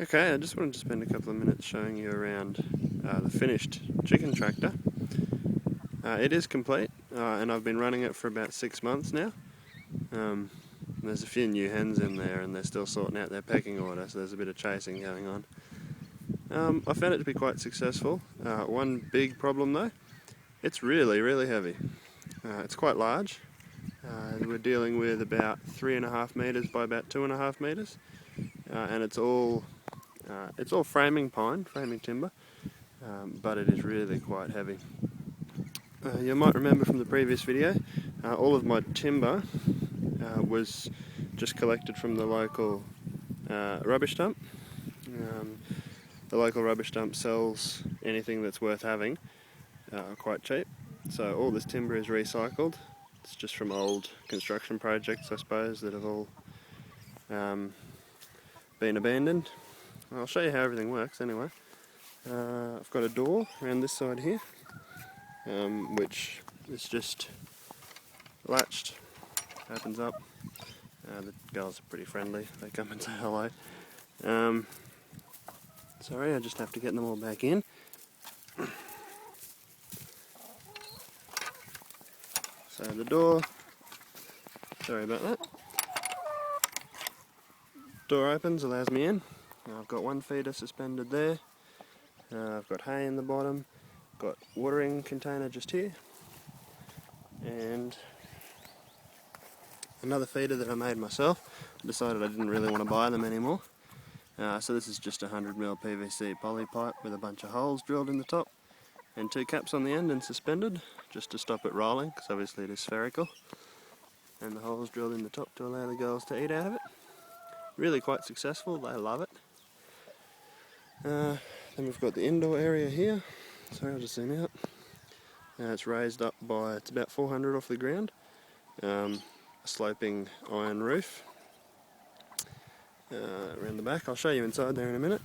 Okay, I just wanted to spend a couple of minutes showing you around the finished chicken tractor. It is complete, and I've been running it for about 6 months now. There's a few new hens in there and they're still sorting out their pecking order, so there's a bit of chasing going on. I found it to be quite successful. One big problem though, it's really heavy. It's quite large. We're dealing with about 3.5 metres by about 2.5 metres, and it's all framing timber, but it is really quite heavy. You might remember from the previous video, all of my timber was just collected from the local rubbish dump. The local rubbish dump sells anything that's worth having quite cheap, so all this timber is recycled. It's just from old construction projects, I suppose, that have all been abandoned. I'll show you how everything works anyway. I've got a door around this side here, which is just latched, opens up. The girls are pretty friendly, they come and say hello. Sorry, I just have to get them all back in. So the door, sorry about that. Door opens, allows me in. I've got one feeder suspended there. I've got hay in the bottom. Got watering container just here. And another feeder that I made myself. I decided I didn't really want to buy them anymore. So this is just a 100mm PVC poly pipe with a bunch of holes drilled in the top and 2 caps on the end and suspended just to stop it rolling, because obviously it is spherical, and the holes drilled in the top to allow the girls to eat out of it. Really quite successful, they love it. Then we've got the indoor area here. Sorry, I'll just zoom out. It's raised up by, it's about 400 off the ground. A sloping iron roof. Around the back, I'll show you inside there in a minute.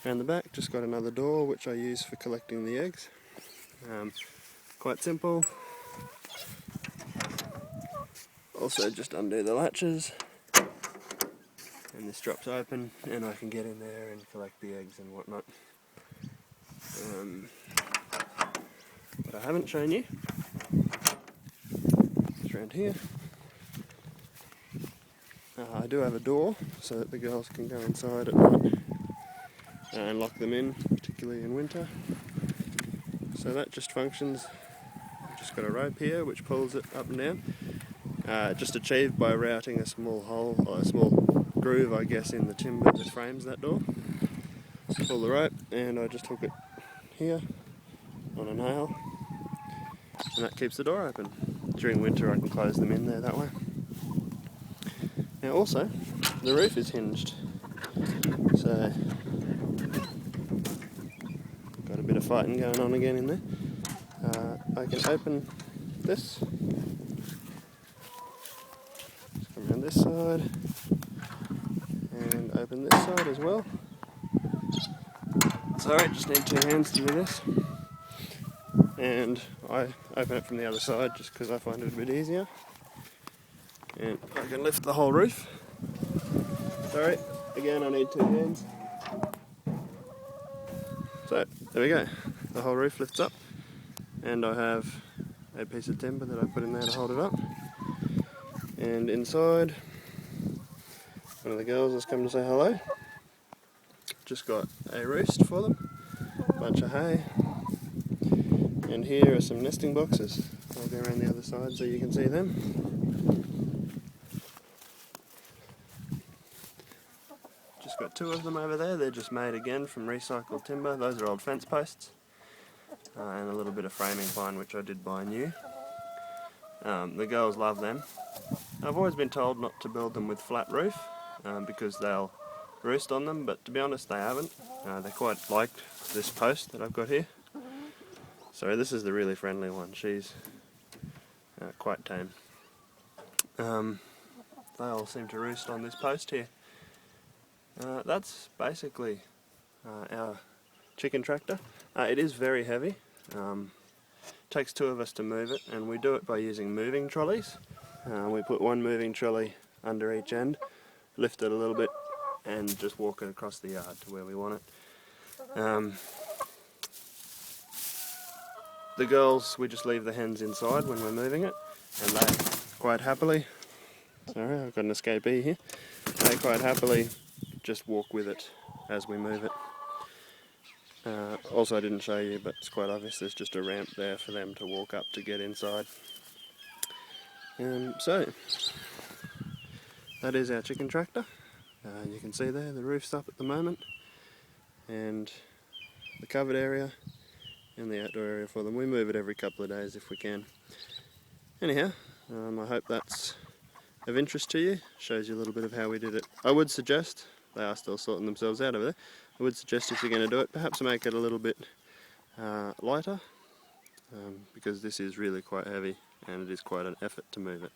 Around the back, just got another door which I use for collecting the eggs. Quite simple. Also just undo the latches, and this drops open and I can get in there and collect the eggs and whatnot. What I haven't shown you is around here. I do have a door so that the girls can go inside at night and lock them in, particularly in winter. So that just functions. I've just got a rope here which pulls it up and down. Just achieved by routing a small hole, or a small groove I guess, in the timber that frames that door. Pull the rope and I just hook it here on a nail, and that keeps the door open. During winter I can close them in there that way. Now also, the roof is hinged, so got a bit of fighting going on again in there. I can open this, just come around this side, and open this side as well. Sorry, just need 2 hands to do this. And I open it from the other side just because I find it a bit easier. And I can lift the whole roof. Sorry, again I need 2 hands. So, there we go. The whole roof lifts up, and I have a piece of timber that I put in there to hold it up. And inside, one of the girls has come to say hello. Just got a roost for them, a bunch of hay, and here are some nesting boxes. I'll go around the other side so you can see them. Just got 2 of them over there. They're just made again from recycled timber. Those are old fence posts, and a little bit of framing pine which I did buy new. The girls love them. I've always been told not to build them with flat roof because they'll roost on them, but to be honest they haven't. They quite like this post that I've got here. Sorry, this is the really friendly one. She's quite tame. They all seem to roost on this post here. That's basically our chicken tractor. It is very heavy. Takes 2 of us to move it, and we do it by using moving trolleys. We put one moving trolley under each end, lift it a little bit, and just walk it across the yard to where we want it. The girls, we just leave the hens inside when we're moving it, and they quite happily, sorry I've got an escapee here, they quite happily just walk with it as we move it. Also I didn't show you, but it's quite obvious there's just a ramp there for them to walk up to get inside. So, that is our chicken tractor. You can see there the roof's up at the moment, and the covered area and the outdoor area for them. We move it every couple of days if we can. Anyhow, I hope that's of interest to you. Shows you a little bit of how we did it. I would suggest, they are still sorting themselves out over there, I would suggest if you're going to do it, perhaps make it a little bit lighter, because this is really quite heavy and it is quite an effort to move it.